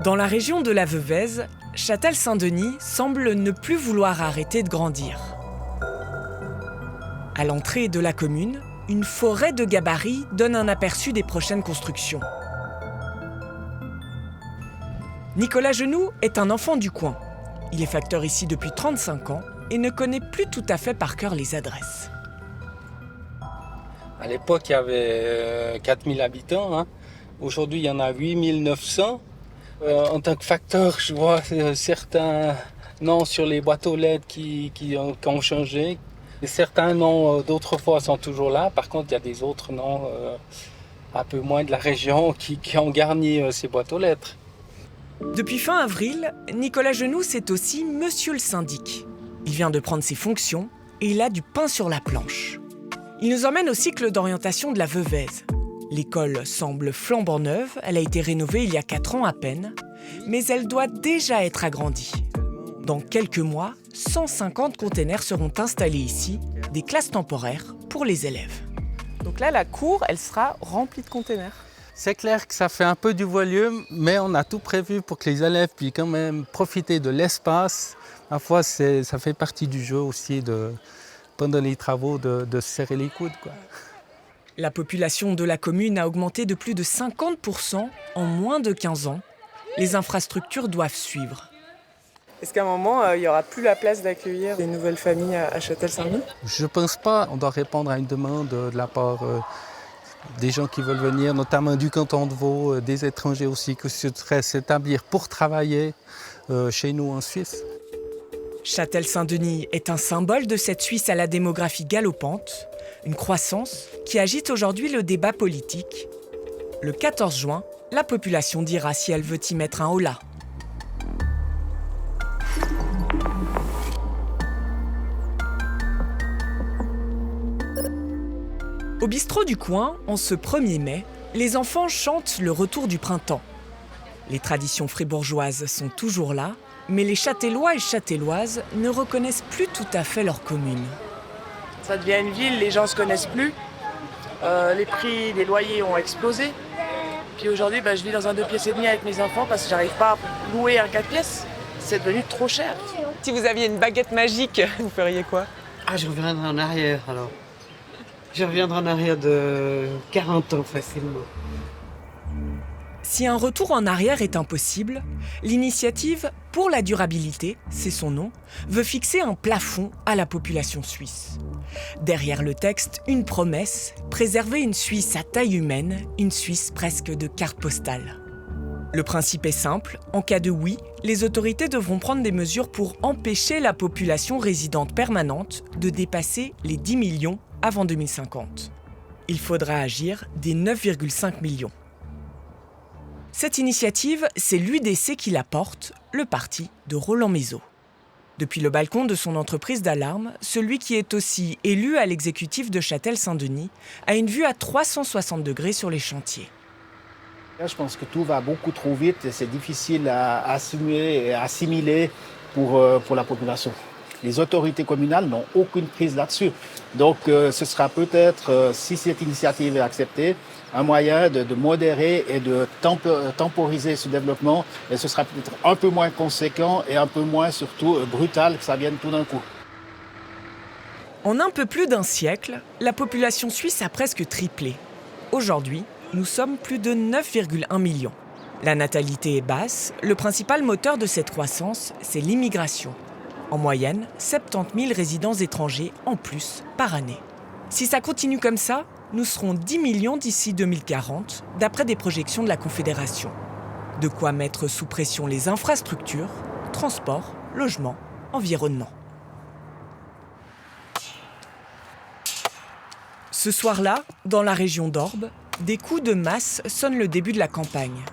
Dans la région de la Veuvez, Châtel-Saint-Denis semble ne plus vouloir arrêter de grandir. À l'entrée de la commune, une forêt de gabarit donne un aperçu des prochaines constructions. Nicolas Genoux est un enfant du coin. Il est facteur ici depuis 35 ans et ne connaît plus tout à fait par cœur les adresses. À l'époque, il y avait 4000 habitants. Aujourd'hui, il y en a 8900. En tant que facteur, je vois certains noms sur les boîtes aux lettres qui ont changé. Et certains noms d'autrefois sont toujours là. Par contre, il y a des autres noms un peu moins de la région qui ont garni ces boîtes aux lettres. Depuis fin avril, Nicolas Genoux, c'est aussi Monsieur le syndic. Il vient de prendre ses fonctions et il a du pain sur la planche. Il nous emmène au cycle d'orientation de la Veuvez. L'école semble flambant neuve, elle a été rénovée il y a 4 ans à peine, mais elle doit déjà être agrandie. Dans quelques mois, 150 containers seront installés ici, des classes temporaires pour les élèves. Donc là, la cour, elle sera remplie de containers. C'est clair que ça fait un peu du volume, mais on a tout prévu pour que les élèves puissent quand même profiter de l'espace. Parfois, ça fait partie du jeu aussi, pendant les travaux, de se serrer les coudes, quoi. La population de la commune a augmenté de plus de 50% en moins de 15 ans. Les infrastructures doivent suivre. Est-ce qu'à un moment, il n'y aura plus la place d'accueillir des nouvelles familles à Châtel-Saint-Denis ? Je ne pense pas. On doit répondre à une demande de la part des gens qui veulent venir, notamment du canton de Vaud, des étrangers aussi, qui souhaiteraient s'établir pour travailler chez nous en Suisse. Châtel-Saint-Denis est un symbole de cette Suisse à la démographie galopante, une croissance qui agite aujourd'hui le débat politique. Le 14 juin, la population dira si elle veut y mettre un holà. Au bistrot du coin, en ce 1er mai, les enfants chantent le retour du printemps. Les traditions fribourgeoises sont toujours là, mais les Châtellois et Châtelloises ne reconnaissent plus tout à fait leur commune. Ça devient une ville, les gens ne se connaissent plus. Les prix des loyers ont explosé. Puis aujourd'hui, je vis dans un 2 pièces et demi avec mes enfants parce que j'arrive pas à louer un 4 pièces. C'est devenu trop cher. Si vous aviez une baguette magique, vous feriez quoi ? Je reviendrai en arrière alors. Je reviendrai en arrière de 40 ans facilement. Si un retour en arrière est impossible, l'initiative Pour la durabilité, c'est son nom, veut fixer un plafond à la population suisse. Derrière le texte, une promesse, préserver une Suisse à taille humaine, une Suisse presque de carte postale. Le principe est simple, en cas de oui, les autorités devront prendre des mesures pour empêcher la population résidente permanente de dépasser les 10 millions avant 2050. Il faudra agir des 9,5 millions. Cette initiative, c'est l'UDC qui la porte, le parti de Roland Maisot. Depuis le balcon de son entreprise d'alarme, celui qui est aussi élu à l'exécutif de Châtel-Saint-Denis a une vue à 360 degrés sur les chantiers. Je pense que tout va beaucoup trop vite et c'est difficile à assimiler pour la population. Les autorités communales n'ont aucune prise là-dessus. Donc ce sera peut-être, si cette initiative est acceptée, un moyen de modérer et de temporiser ce développement. Et ce sera peut-être un peu moins conséquent et un peu moins surtout brutal que ça vienne tout d'un coup. En un peu plus d'un siècle, la population suisse a presque triplé. Aujourd'hui, nous sommes plus de 9,1 millions. La natalité est basse. Le principal moteur de cette croissance, c'est l'immigration. En moyenne, 70 000 résidents étrangers en plus par année. Si ça continue comme ça, nous serons 10 millions d'ici 2040, d'après des projections de la Confédération. De quoi mettre sous pression les infrastructures, transport, logement, environnement. Ce soir-là, dans la région d'Orbe, des coups de masse sonnent le début de la campagne.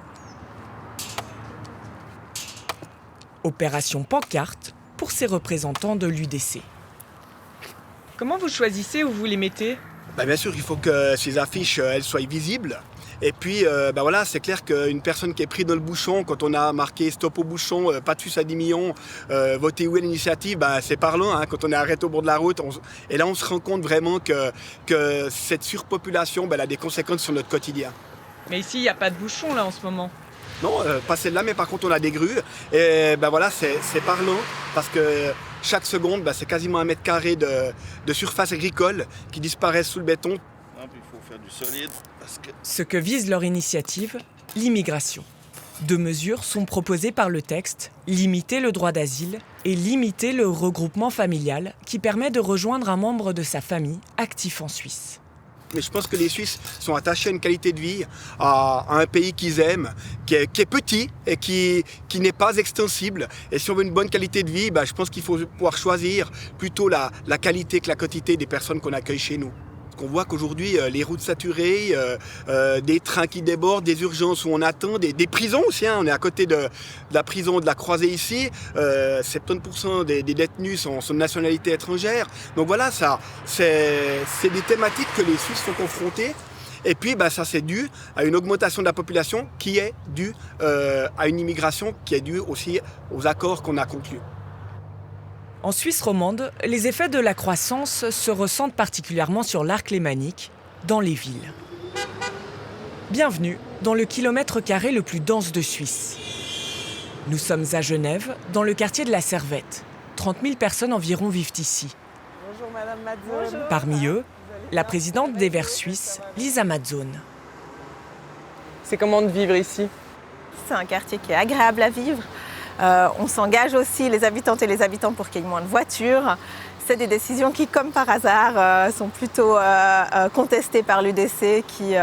Opération pancarte pour ces représentants de l'UDC. Comment vous choisissez où vous les mettez ? Bien sûr, il faut que ces affiches elles soient visibles. Et puis, c'est clair qu'une personne qui est prise dans le bouchon, quand on a marqué stop au bouchon, pas de Suisse à 10 millions, votez oui à l'initiative, c'est parlant. Quand on est arrêté au bord de la route, et là on se rend compte vraiment que cette surpopulation elle a des conséquences sur notre quotidien. Mais ici, il n'y a pas de bouchon là en ce moment. Non, pas celle-là, mais par contre on a des grues. Et ben voilà, c'est parlant parce que chaque seconde, c'est quasiment 1 mètre carré de surface agricole qui disparaissent sous le béton. Il faut faire du solide parce que... Ce que vise leur initiative, l'immigration. 2 mesures sont proposées par le texte, limiter le droit d'asile et limiter le regroupement familial qui permet de rejoindre un membre de sa famille actif en Suisse. Mais je pense que les Suisses sont attachés à une qualité de vie, à un pays qu'ils aiment, qui est petit et qui n'est pas extensible. Et si on veut une bonne qualité de vie, je pense qu'il faut pouvoir choisir plutôt la qualité que la quantité des personnes qu'on accueille chez nous. On voit qu'aujourd'hui, les routes saturées, des trains qui débordent, des urgences où on attend, des prisons aussi. On est à côté de la prison de la Croisée ici. 70% des détenus sont de nationalité étrangère. Donc voilà, ça, c'est des thématiques que les Suisses sont confrontés. Et puis, ça, c'est dû à une augmentation de la population qui est due à une immigration qui est due aussi aux accords qu'on a conclus. En Suisse romande, les effets de la croissance se ressentent particulièrement sur l'arc lémanique, dans les villes. Bienvenue dans le kilomètre carré le plus dense de Suisse. Nous sommes à Genève, dans le quartier de la Servette. 30 000 personnes environ vivent ici. Bonjour Madame Mazzone. Parmi eux, la présidente des Verts suisses, Lisa Mazzone. C'est comment de vivre ici? C'est un quartier qui est agréable à vivre. On s'engage aussi, les habitantes et les habitants, pour qu'il y ait moins de voitures. C'est des décisions qui, comme par hasard, sont plutôt contestées par l'UDC, qui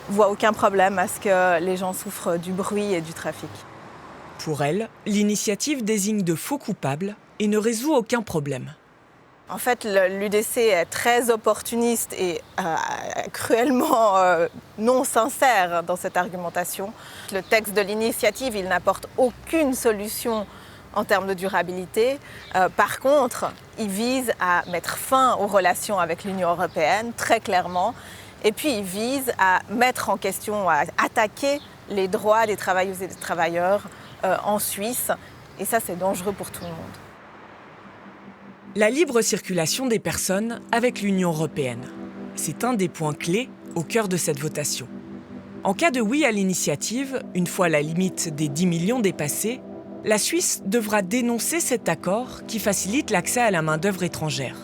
voit aucun problème à ce que les gens souffrent du bruit et du trafic. Pour elle, l'initiative désigne de faux coupables et ne résout aucun problème. En fait, l'UDC est très opportuniste et cruellement non sincère dans cette argumentation. Le texte de l'initiative, il n'apporte aucune solution en termes de durabilité. Par contre, il vise à mettre fin aux relations avec l'Union européenne, très clairement. Et puis, il vise à mettre en question, à attaquer les droits des travailleuses et des travailleurs en Suisse. Et ça, c'est dangereux pour tout le monde. La libre circulation des personnes avec l'Union européenne. C'est un des points clés au cœur de cette votation. En cas de oui à l'initiative, une fois la limite des 10 millions dépassée, la Suisse devra dénoncer cet accord qui facilite l'accès à la main-d'œuvre étrangère.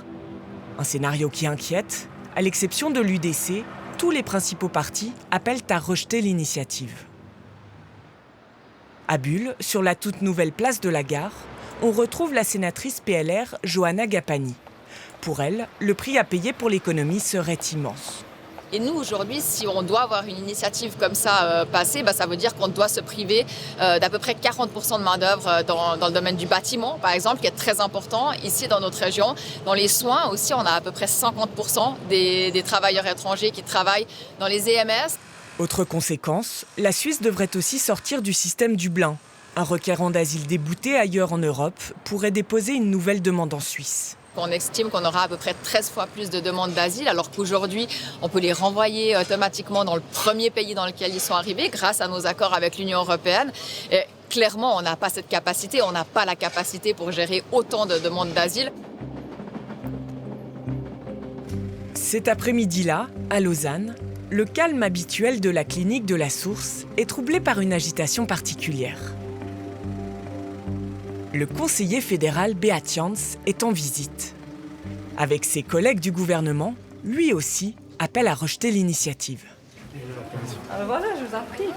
Un scénario qui inquiète, à l'exception de l'UDC, tous les principaux partis appellent à rejeter l'initiative. À Bulle, sur la toute nouvelle place de la Gare, on retrouve la sénatrice PLR Johanna Gapani. Pour elle, le prix à payer pour l'économie serait immense. Et nous, aujourd'hui, si on doit avoir une initiative comme ça passer, ça veut dire qu'on doit se priver d'à peu près 40% de main-d'œuvre dans le domaine du bâtiment, par exemple, qui est très important ici dans notre région. Dans les soins aussi, on a à peu près 50% des travailleurs étrangers qui travaillent dans les EMS. Autre conséquence, la Suisse devrait aussi sortir du système Dublin. Un requérant d'asile débouté ailleurs en Europe pourrait déposer une nouvelle demande en Suisse. On estime qu'on aura à peu près 13 fois plus de demandes d'asile, alors qu'aujourd'hui, on peut les renvoyer automatiquement dans le premier pays dans lequel ils sont arrivés, grâce à nos accords avec l'Union européenne. Et clairement, on n'a pas cette capacité, on n'a pas la capacité pour gérer autant de demandes d'asile. Cet après-midi-là, à Lausanne, le calme habituel de la clinique de la Source est troublé par une agitation particulière. Le conseiller fédéral Beat Jans est en visite. Avec ses collègues du gouvernement, lui aussi appelle à rejeter l'initiative. Voilà, je vous en prie.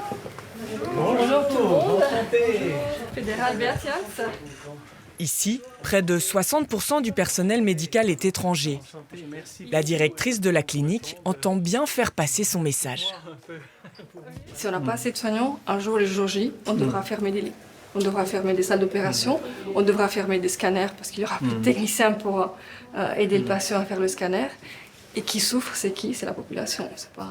Bonjour tout le monde. Fédéral Beat Jans. Ici, près de 60% du personnel médical est étranger. La directrice de la clinique entend bien faire passer son message. Si on n'a pas assez de soignants, un jour, le jour J, on devra fermer des lits. On devra fermer des salles d'opération, on devra fermer des scanners parce qu'il y aura plus de techniciens pour aider le patient à faire le scanner. Et qui souffre, c'est qui? C'est la population. C'est pas...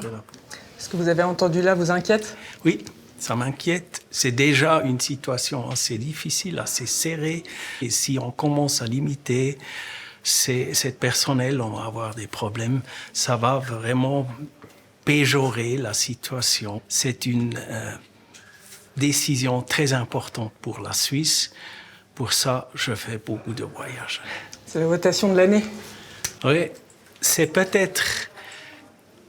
Ce que vous avez entendu là vous inquiète? Oui, ça m'inquiète. C'est déjà une situation assez difficile, assez serrée. Et si on commence à limiter cette personnel, on va avoir des problèmes. Ça va vraiment péjorer la situation. C'est une décision très importante pour la Suisse. Pour ça, je fais beaucoup de voyages. C'est la votation de l'année? Oui, c'est peut-être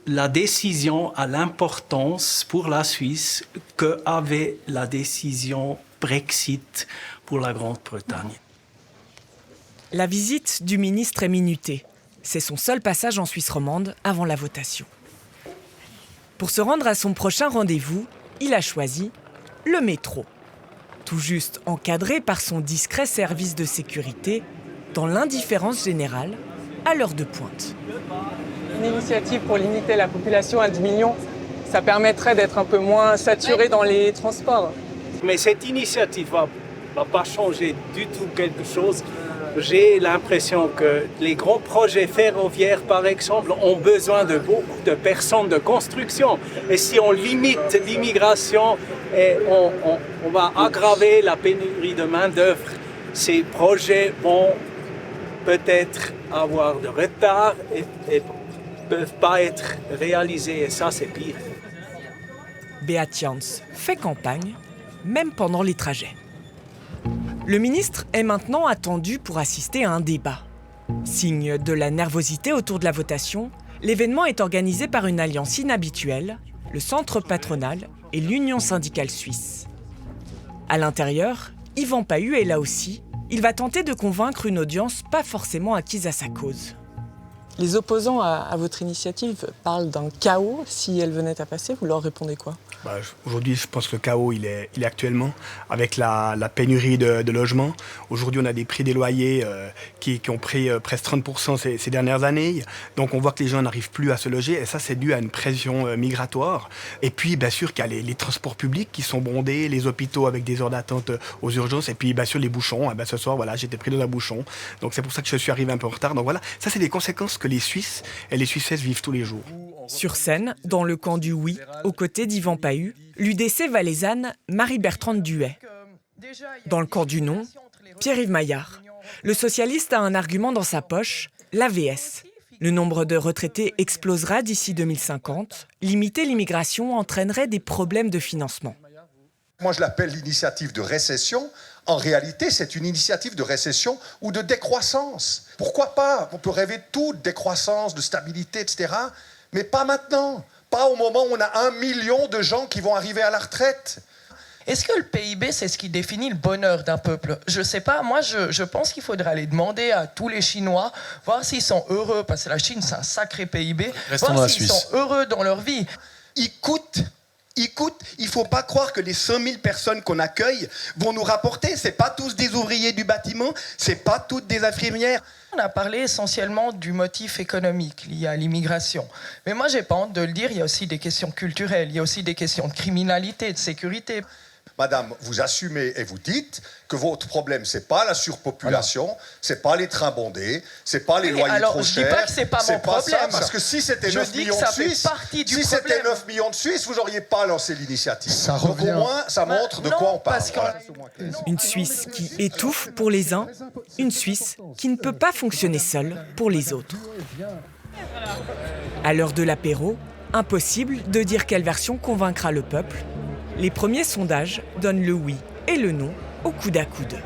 la décision a l'importance pour la Suisse qu'avait la décision Brexit pour la Grande-Bretagne. La visite du ministre est minutée. C'est son seul passage en Suisse romande avant la votation. Pour se rendre à son prochain rendez-vous, il a choisi le métro. Tout juste encadré par son discret service de sécurité, dans l'indifférence générale, à l'heure de pointe. Une initiative pour limiter la population à 10 millions, ça permettrait d'être un peu moins saturé dans les transports. Mais cette initiative ne va pas changer du tout quelque chose. J'ai l'impression que les grands projets ferroviaires, par exemple, ont besoin de beaucoup de personnes de construction. Et si on limite l'immigration, on va aggraver la pénurie de main-d'œuvre. Ces projets vont peut-être avoir de retard et ne peuvent pas être réalisés. Et ça, c'est pire. Beat Jans fait campagne, même pendant les trajets. Le ministre est maintenant attendu pour assister à un débat. Signe de la nervosité autour de la votation, l'événement est organisé par une alliance inhabituelle, le Centre patronal et l'Union syndicale suisse. À l'intérieur, Yvan Pahu est là aussi. Il va tenter de convaincre une audience pas forcément acquise à sa cause. Les opposants à votre initiative parlent d'un chaos si elle venait à passer. Vous leur répondez quoi ? Aujourd'hui, je pense que le chaos, il est actuellement, avec la pénurie de logements. Aujourd'hui, on a des prix des loyers qui ont pris presque 30% ces dernières années. Donc, on voit que les gens n'arrivent plus à se loger. Et ça, c'est dû à une pression migratoire. Et puis, bien sûr, qu'il y a les transports publics qui sont bondés, les hôpitaux avec des heures d'attente aux urgences. Et puis, bien sûr, les bouchons. Ce soir, voilà, j'étais pris dans un bouchon. Donc, c'est pour ça que je suis arrivé un peu en retard. Donc, voilà, ça, c'est des conséquences que les Suisses et les Suissaises vivent tous les jours. Sur scène, dans le camp du oui, aux côtés d'Yvan Pahu, l'UDC valaisanne Marie-Bertrande Duhay. Dans le camp du non, Pierre-Yves Maillard. Le socialiste a un argument dans sa poche, l'AVS. Le nombre de retraités explosera d'ici 2050. Limiter l'immigration entraînerait des problèmes de financement. Moi, je l'appelle l'initiative de récession. En réalité, c'est une initiative de récession ou de décroissance. Pourquoi pas ? On peut rêver de tout, de décroissance, de stabilité, etc. Mais pas maintenant. Pas au moment où on a 1 million de gens qui vont arriver à la retraite. Est-ce que le PIB, c'est ce qui définit le bonheur d'un peuple ? Je ne sais pas. Moi, je pense qu'il faudrait aller demander à tous les Chinois, voir s'ils sont heureux, parce que la Chine, c'est un sacré PIB, voir s'ils sont heureux dans leur vie. Il coûte, il ne faut pas croire que les 5000 personnes qu'on accueille vont nous rapporter. Ce n'est pas tous des ouvriers du bâtiment, ce n'est pas toutes des infirmières. On a parlé essentiellement du motif économique lié à l'immigration. Mais moi, j'ai pas honte de le dire, il y a aussi des questions culturelles, il y a aussi des questions de criminalité, de sécurité. Madame, vous assumez et vous dites que votre problème, c'est pas la surpopulation, c'est pas les trains bondés, c'est pas les loyers trop chers. Je dis pas que c'est pas mon problème. Ça, parce que si c'était 9 millions de Suisses, c'était 9 millions de Suisses, vous n'auriez pas lancé l'initiative. Donc au moins, ça montre de quoi on parle. Une Suisse qui étouffe pour les uns, une Suisse qui ne peut pas fonctionner seule pour les autres. À l'heure de l'apéro, impossible de dire quelle version convaincra le peuple. Les premiers sondages donnent le oui et le non au coude à coude.